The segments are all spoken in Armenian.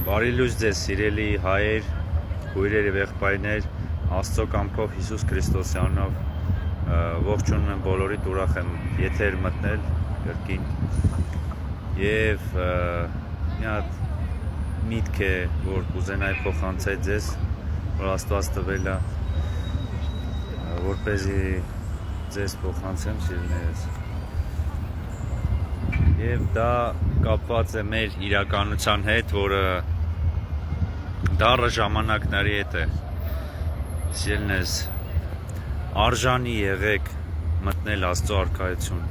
Բարի լույս ձեզ սիրելի հայեր, քույրեր եւ եղբայրներ, Աստծո կամքով Հիսուս Քրիստոսի անունով ողջունում եմ բոլորիդ, ուրախ եմ եթեր մտնել կրկին եւ մի հատ միտք է, որ կուզենայի փոխանցել ձեզ, որ Աստված տվել է, որպեսզի ձեզ փոխանցեմ սիրելիներս։ Եվ դա կապված է մեր իրականության հետ, որը դառը ժամանակների հետ է։ Սիրելիներս, արժանի եղեք մտնել Աստծո արքայություն։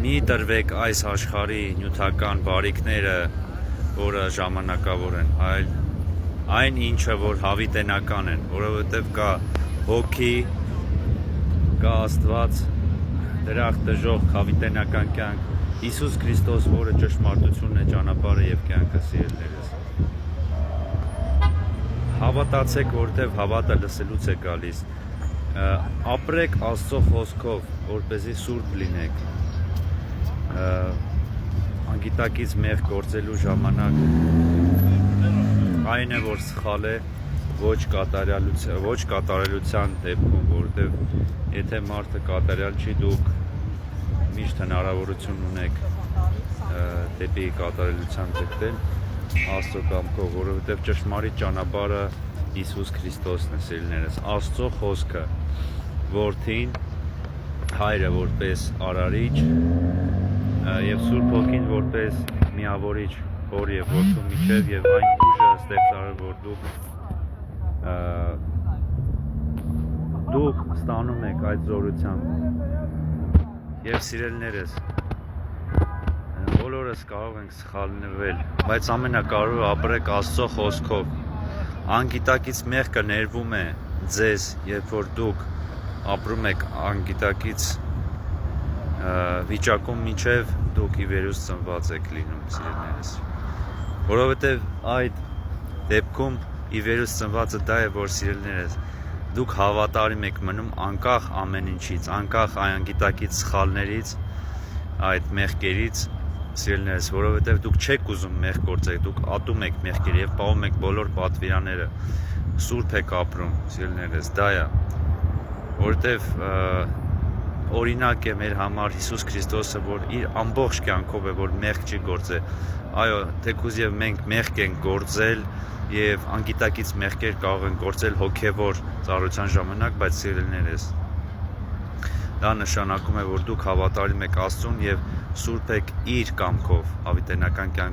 Մի տրվեք այս աշխարհի նյութական բարիքները, որը ժամանակավոր են, այլ այն ինչը որ հավիտենական են, որովհետև կա հոգի, կա Աստված, դրախտ դժոխք հավիտենական կյանք, Հիսուս Քրիստոս, որը ճշմարտությունն է, ճանապարհը եւ կյանքը, սիրելիներս։ Հավատացեք, որտեվ հավատը լսելուց է գալիս։ Ապրեք Աստծո խոսքով, որպեսզի սուրբ լինեք։ Անգիտակից մեղք գործելու ժամանակ այն է, որ սխալ է, ոչ կատարելության դեպքում, որտեվ եթե մարդը կատարյալ չի, դուք միշտ հնարավորություն ունեք դեպի կատարելության ձգտել Աստծո կամքով, որովհետև ճշմարիտ ճանապարհը Հիսուս Քրիստոսն է, սիրելիներս, Աստծո խոսքը, Որդին, Հայրը որպես արարիչ եւ Սուրբ Հոգին որպես միավորիչ Հոր եւ Որդու միջեւ եւ այն ուժը ստեղծարար, որ դուք ստանում եք այդ զորությամբ։ Եվ սիրելիներս, բոլորս կարող ենք սխալվել, բայց ամենակարևորը ապրեք Աստծո խոսքով։ Անգիտակից մեղքը ներվում է ձեզ, երբ որ դուք ապրում եք անգիտակից վիճակում, մինչև դուք ի վերուս ծնված եք լինում, սիրելիներս։ Որովհետև այդ դեպքում ի վերուս ծնվածը դա է, որ սիրելիներս, դուք հավատարիմ եք մնում անկախ ամեն ինչից, անկախ անգիտակից սխալներից, այդ մեղքերից, սիրելիներս, որովհետև դուք չեք ուզում մեղք գործել, դուք ատում եք մեղքեր եւ պահում եք բոլոր պատվիրանները, սուրբ եք ապրում, սիրելիներս, դա է, որովհետև օրինակ է մեր համար Հիսուս Քրիստոսը, որ իր ամբողջ կյանքով է, որ մեղք չի գործել։ Այո, թեկուզ եւ մենք մեղք ենք գործել եւ անգիտակից մեղքեր կարող են գործել հոգեվոր ծառայության ժամանակ, բայց սիրելիներս, դա նշանակում է, որ դուք հավատարիմ եք Աստծուն եւ սուրբ եք իր կամքով հավիտենական կյանք